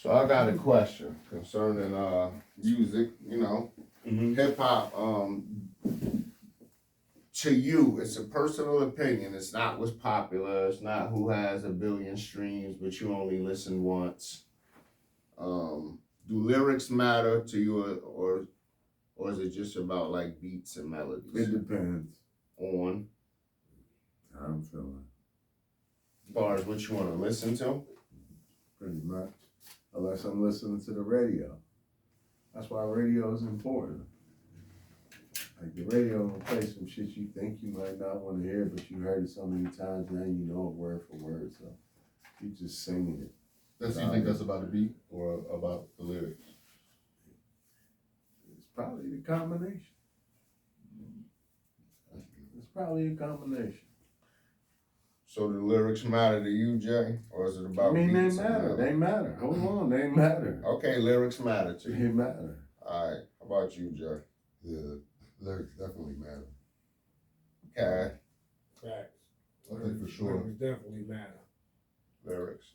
So I got a question concerning music, hip hop. To you, it's a personal opinion. It's not what's popular. It's not who has a billion streams, but you only listen once. Do lyrics matter to you, or is it just about like beats and melodies? It depends On how I'm feeling. as far as what you want to listen to. Pretty much. Unless I'm listening to the radio. That's why radio is important. Like the radio will play some shit you think you might not want to hear, but you heard it so many times now you know it word for word, so you just singing it. You think that's about the beat or about the lyrics? It's probably the combination. It's probably a combination. So the lyrics matter to you, Jay, or is it about? They beats matter. They matter. Hold on, they matter. Okay, lyrics matter to They you. matter. All right, how about you, Jay? Yeah, lyrics definitely matter. Okay, Facts. I think for sure. Lyrics definitely matter. lyrics.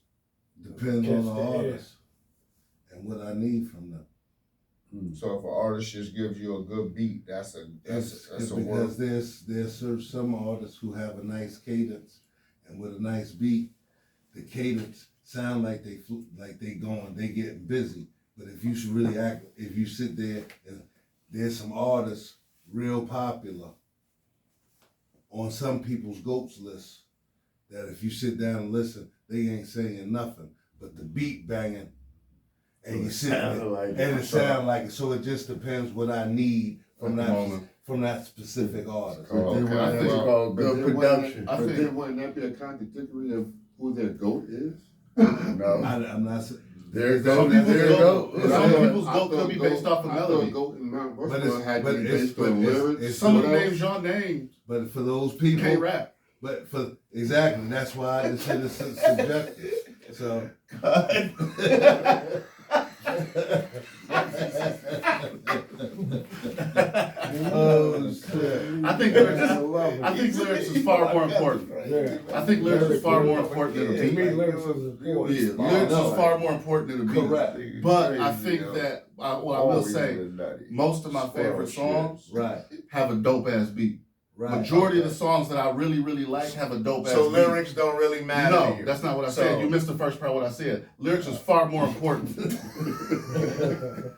Depends Catch on the the air. artist and what I need from them. So if an artist just gives you a good beat, that's a word. Because there's some artists who have a nice cadence, and with a nice beat, the cadence sound like they getting busy. But if you should really if you sit there and there's some artists real popular on some people's GOATs list that if you sit down and listen, they ain't saying nothing, but the beat banging, and you sit there, and it sound like it. So it just depends what I need from that specific artist. Oh, okay. I think called good production. But then wouldn't that be a contradictory of who their GOAT is? No. I'm not. There you Some go. There you go. people's GOAT could be based off of melody. GOAT and Mount Rushmore had to be based on lyrics. Some of of the the names y'all named But for those people, can't rap. but for exactly, that's why this shit is subjective. So. Oh shit! I think lyrics is far more important. Yeah. I think lyrics is far more important than a To me, beat. lyrics is important. Yeah, lyrics is far more important than a beat. Correct. But I think that I will say most of my favorite songs Right. have a dope ass beat. Right. Majority of the songs that I really, really like have a dope ass So beat. lyrics don't really matter to No, you. that's not what I said. You missed the first part of what I said. Lyrics is far more important.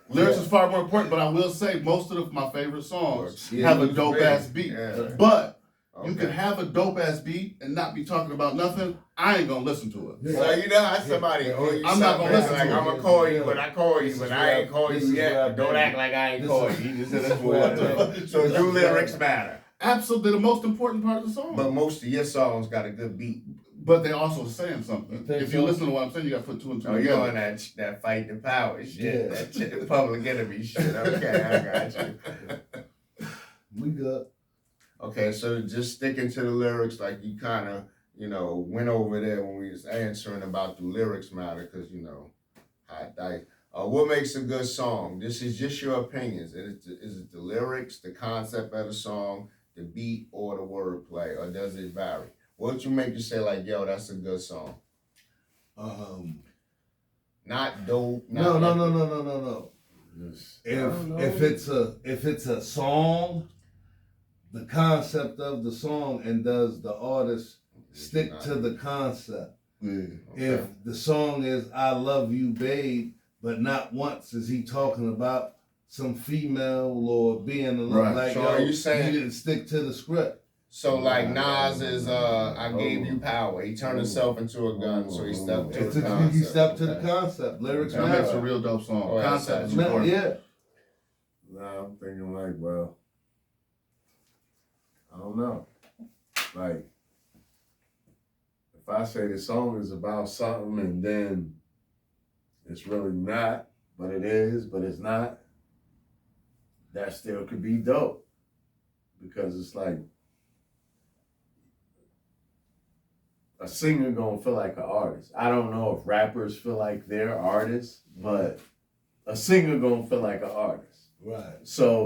Lyrics is far more important, but I will say most of my favorite songs have a dope ass beat. Yeah. But you Okay. can have a dope ass beat and not be talking about nothing. I ain't gonna listen to it. So you know how somebody owe you I'm not gonna something, listen like to I'm it. gonna call you when I call you, but I ain't called you yet. Don't act like I ain't called you. You just said that's what. So do lyrics matter? Absolutely, the most important part of the song. But most of your songs got a good beat. But they're also saying something. think If you so? listen to what I'm saying, you got to put two and two Oh, you together. on that fight the power shit. Yeah. That shit, the public enemy shit. Okay, I got you. We good. Okay, so just sticking to the lyrics, like you kind of, went over there when we was answering about the lyrics matter, because, hot dice. What makes a good song? This is just your opinions. Is it the lyrics, the concept of the song, the beat, or the wordplay, or does it vary? What you make you say like, yo, that's a good song? Not dope. No. Yes. If it's a song, the concept of the song, and does the artist stick to the concept? Yeah. If the song is "I love you, babe," but not once is he talking about some female or being in love. Right. Like, So yo, are you saying- you didn't stick to the script? So like Nas is I gave you power. He turned himself into a gun, so he stepped to the concept. He stepped to the concept. Lyrics That makes a matter. real dope song. Oh, yeah, Concept is that's- important. Yeah. Nah, I'm thinking like, well, I don't know. Like, if I say the song is about something and then it's really not, but it is, but it's not, that still could be dope. Because it's like, a singer gonna feel like an artist. I don't know if rappers feel like they're artists, but a singer gonna feel like an artist. Right. So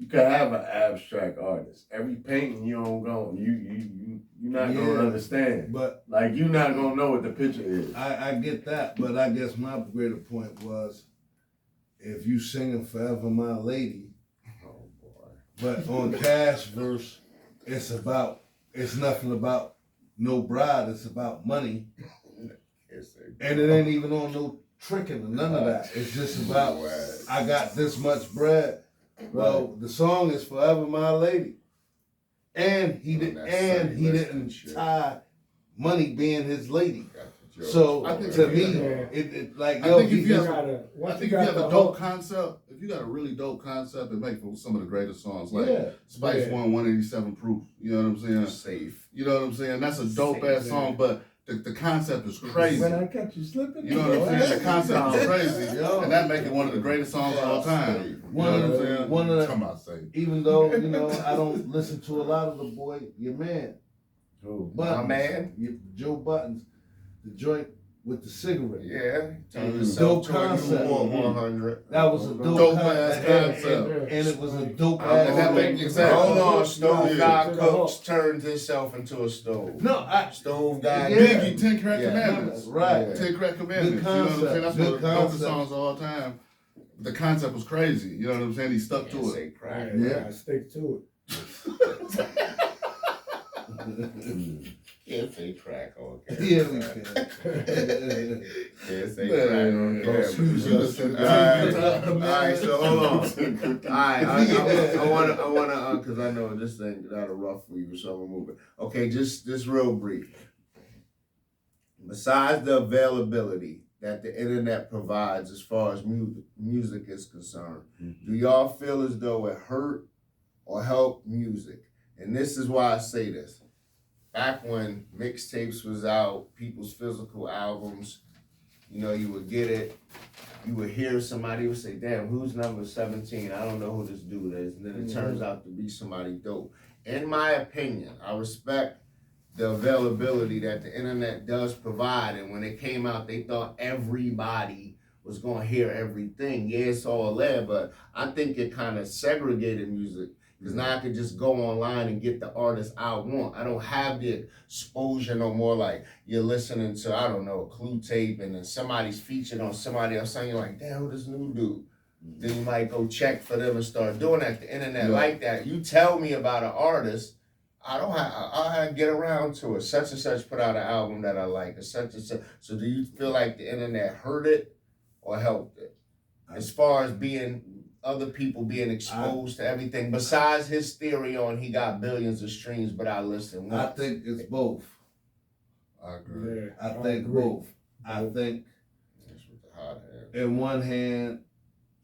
You can have an abstract artist. Every painting you don't go, you're not gonna understand. But like you're not gonna know what the picture is. I get that, but I guess my greater point was, if you singing "Forever My Lady," Oh boy. but on Cash verse, it's nothing about no bride. It's about money, and it ain't even on no tricking or none of that. It's just about I got this much bread. Well, the song is "Forever My Lady," and he didn't tie money being his lady. So to me, it like I think if you have a dope concept, if you got a really dope concept, it makes some of the greatest songs. Like Spice won 187 Proof. You know what I'm saying? Safe. You know what I'm saying? That's a dope ass song, but the concept is crazy. When I catch you slipping, You know what I'm saying? The concept is crazy, and that make it one of the greatest songs of all time. You know what I'm saying? Even though I don't listen to a lot of the boy, your man, My man, Joe Buttons, the joint with the cigarette. yeah, turn Dope yourself to a concept. new 100. That was a Dope ass concept. and it was a dope And ass. that make exactly. Hold on, Stove Yeah. Guy Cooks turned himself into a stove. No, Stove Guy. Yeah. Biggie, 10 Crack Yeah. Commandments. right. 10 Crack Commandments. Good You know what I'm saying? That's concept. one of the dopest Good songs of all time. The concept was crazy. You know what I'm saying? He stuck to it. Say crack. yeah, stick to Can't say crack on Yeah, we can. Can't say Man, crack on man. camera. Excuse us. Alright, so hold on. Alright, I wanna, cause I know this thing got a rough for you, so I'm gonna move it. Okay, just real brief. Besides the availability that the internet provides as far as music is concerned, do y'all feel as though it hurt or helped music? And this is why I say this. Back when mixtapes was out, people's physical albums, you would get it, you would hear somebody would say, damn, who's number 17? I don't know who this dude is. And then it turns out to be somebody dope. In my opinion, I respect the availability that the internet does provide. And when it came out, they thought everybody was going to hear everything. Yeah, it's all there, but I think it kind of segregated music. Because now I could just go online and get the artist I want. I don't have the exposure no more. Like you're listening to, I don't know, a Clue tape, and then somebody's featured on somebody else, and you're like, damn, who this new dude? Then you might go check for them and start doing that. The internet like that. You tell me about an artist, I'll get around to it. Such and such put out an album that I like, or such and such. So do you feel like the internet hurt it or helped it? As far as other people being exposed to everything, besides his theory on he got billions of streams, but I listen once. I think it's both. I agree. Yeah, I think both. I think That's what the hot ass. in one hand,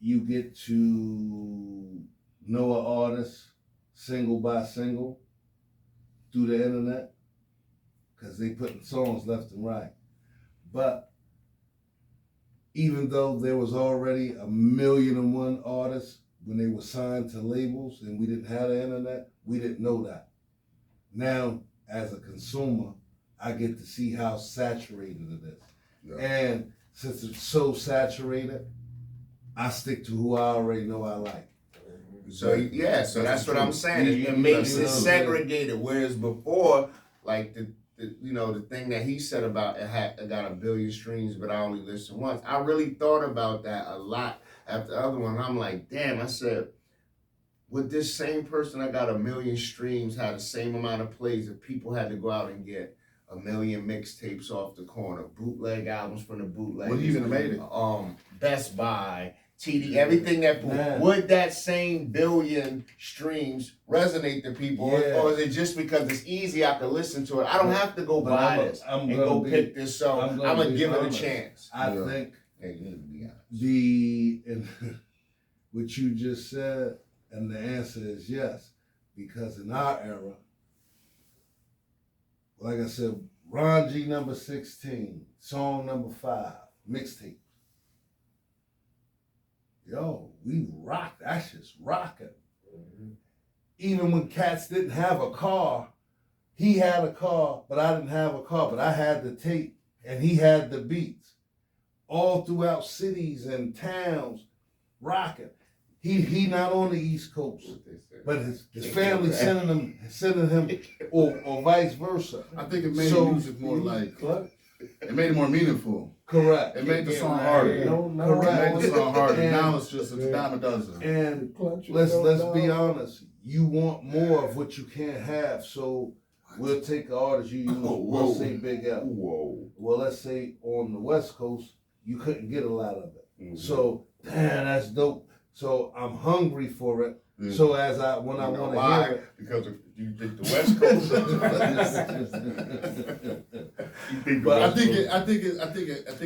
you get to know an artist single by single through the internet because they putting songs left and right. But even though there was already 1,000,001 artists when they were signed to labels and we didn't have the internet, we didn't know that. Now, as a consumer, I get to see how saturated it is. Yeah. And since it's so saturated, I stick to who I already know I like. So that's what I'm saying. It makes it segregated. Whereas before, like the thing that he said about it got 1 billion streams, but I only listened once. I really thought about that a lot after the other one. I'm like, damn, I said, would this same person that got 1 million streams have the same amount of plays if people had to go out and get 1 million mixtapes off the corner, bootleg albums from the bootleg? Well, he even made it. Best Buy, TD, everything that would that same 1 billion streams resonate to people, or is it just because it's easy I can listen to it? I don't have to go buy this and go pick this song. I'm gonna give it a chance. I think what you just said, and the answer is yes, because in our era, like I said, Ron G number 16, song number 5, mixtape. Yo, we rocked. That's just rocking. Mm-hmm. Even when cats didn't have a car, he had a car, but I didn't have a car, but I had the tape and he had the beats. All throughout cities and towns, rocking. he not on the East Coast, What they say. but his family sending him, or vice versa. I think it made So- music more like, What? it made it more meaningful. Correct. It made the Yeah, song right. harder. No, no. Correct. It made the song harder. And- Now it's just, it's a Yeah. dime a dozen. And Clutch let's yourself be down. honest. You want more of what you can't have, so we'll take the artist you use. Whoa. We'll say Big L. Whoa. Well, let's say on the West Coast, you couldn't get a lot of it. Mhm. So, damn, that's dope. So I'm hungry for it. Yeah. So when I You want know to why? hear it. Because if you think the West Coast. You think the But West Coast- I think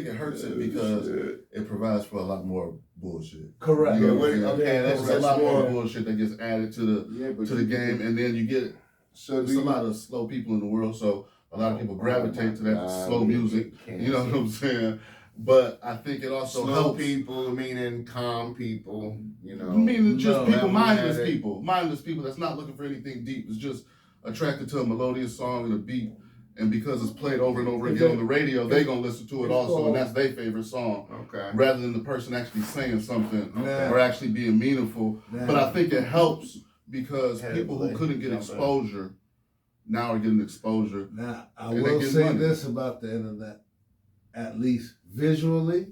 it hurts it because it provides for a lot more bullshit. Correct. Yeah, Yeah, wait, yeah. okay, There's that's a lot more more. bullshit that gets added to the Yeah, but game, and then you get So there's do a lot of slow people in the world, so a lot of people gravitate to that God, slow music. You know what I'm saying? But I think it also slow helps. people, meaning calm people, you know. Meaning just No. people, mindless Yeah. people that's not looking for anything deep. It's just attracted to a melodious song and a beat, and because it's played over and over again on the radio, they gonna listen to it also, and that's their favorite song, Okay. rather than the person actually saying something Nah. or actually being meaningful. Nah. But I think it helps because Yeah, people who like, couldn't get jump in. exposure now are getting exposure. Now, I And they will get say money. this about the internet, at least visually.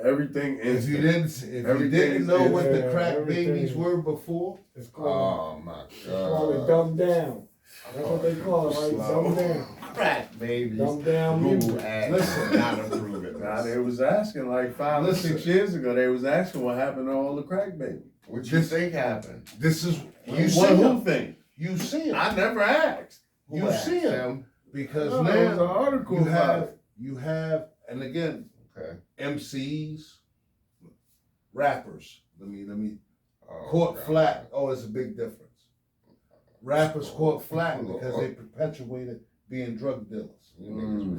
Everything If you instant. didn't Everything's know what the instant. crack Everything. babies were before, It's called, Oh my it's called it God. dumbed down. That's what they call it, right? Dumbed down. Crack babies. Dumbed down Google music. ads. Listen. Not approve it. Now they was asking like 5 or Listen. 6 years ago. They was asking what happened to all the crack babies. What you think happened? this is you What see who them. think? You see them I never asked. Who You asked see 'em. them? because No, there was an now article you about have it. you have, and again, Okay. MCs, rappers. Let me Oh, caught God. flat. Oh, it's a big difference. Rappers caught flat because they perpetuated being drug dealers. You niggas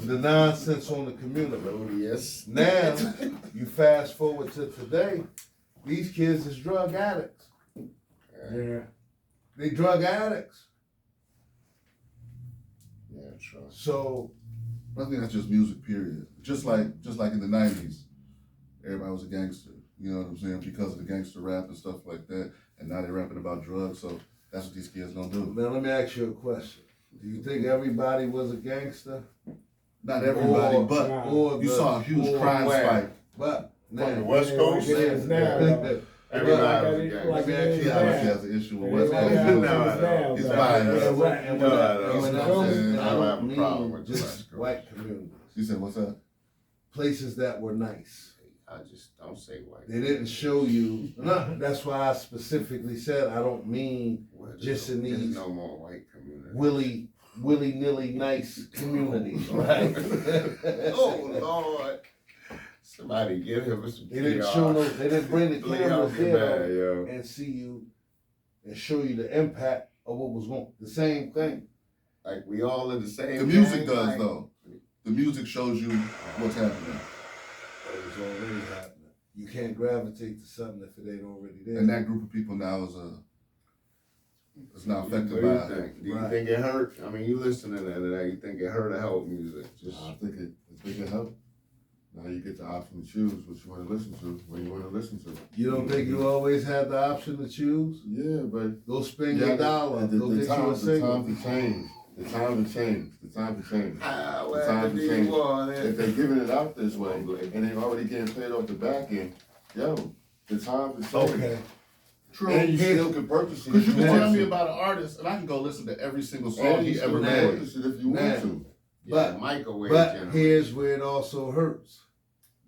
The nonsense on the community. melodious. Now, you fast forward to today, these kids is drug addicts. Yeah. They drug addicts. Yeah, true. So, I think that's just music, period. Just like in the '90s, everybody was a gangster. You know what I'm saying? Because of the gangster rap and stuff like that, and now they're rapping about drugs. So that's what these kids gonna do. now let me ask you a question. Do you think everybody was a gangster? Not everybody, Or- but Or you the- saw a huge or crime where? spike. But From the now, West Yeah, Coast? like it is now, Yeah. though. Everybody Like was a it- gangster. like it Let me is ask She you obviously now. has an issue with Yeah, West like Coast. how it is No, now, It's though. biased. and when I- No, no, when I no, say- no, I I have don't a problem mean with the just West Coast. white communities. She said, "What's that?" Places that were nice. I just don't say white. They didn't show you. No, that's why I specifically said I don't mean Well, there's just in there's these no more white community. willy-nilly nice communities, right? Oh Lord! Somebody give him some. They didn't PR. show no. They didn't bring the Lay cameras off your there man, yo. and see you and show you the impact of what was going. The same thing. Like we all in the same. The music gang, does like- though. The music shows you what's happening, It was already happening. You can't gravitate to something if it ain't already there. and that group of people now is now What affected do you by. think? Do you Right. think it hurt? I mean, you listening to that? You think it hurt or help music? Just I think it help. Now you get the option to choose what you want to listen to, when you want to listen to. You don't think you always had the option to choose? Yeah, but Go spend your dollar. Go get you a single. to change. The time to change. The time to change. ah, The time to change. If If they're giving it out this way and they're already getting paid off the back end, yo, the time to change. Okay. True. And you Because still can purchase it. you if can want tell me to. about an artist and I can go listen to every single song And you he still ever can made. purchase it if you Now. want to. But- microwave. But generation. here's where it also hurts.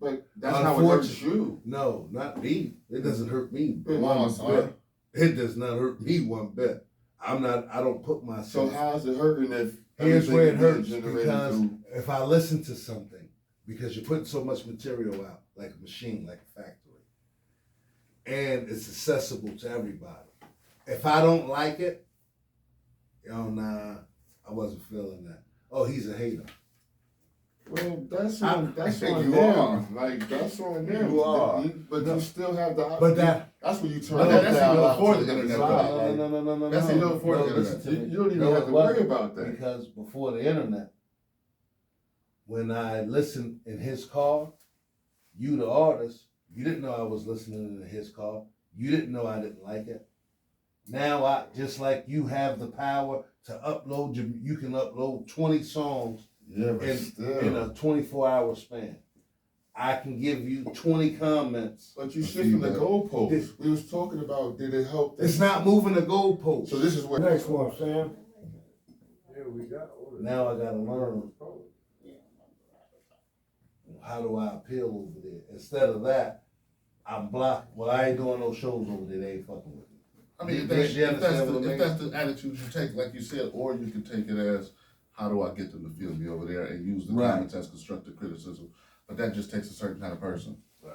But that's how it hurts Unfortunately- you. No, not me. It doesn't hurt me Come one on, bit. son. It does not hurt me one bit. I don't put So myself. how's it hurting if Here's everything where it is hurts generated because through- if I listen to something, because you're putting so much material out, like a machine, like a factory, and it's accessible to everybody. If I don't like it, nah, I wasn't feeling that. Oh, he's a hater. Well, that's I- on You them. are. Like that's on them. You are. But No. you still have the. But that- That's when you turn No, that that's down even out before to the internet, side, though. like, No. That's even before the listen internet. to You me. don't even No, have it to worry wasn't, about that. Because before the internet, when I listened in his car, you the artist, you didn't know I was listening in his car. You didn't know I didn't like it. Now I, just like you have the power to upload you can upload 20 songs Yeah, but in still. a 24-hour span. I can give you 20 comments. But you shifting the goalposts. We was talking about, did it help? It's not moving the goalpost. So this is what. Next one, Sam. Now I gotta learn, how do I appeal over there? Instead of that, I'm blocked. Well, I ain't doing no shows over there. They ain't fucking with me. I mean, You understand what I mean? if that's the attitude you take, like you said, or you can take it as, how do I get them to feel me over there, and use the Right. comments as constructive criticism. But that just takes a certain kind of person. Right.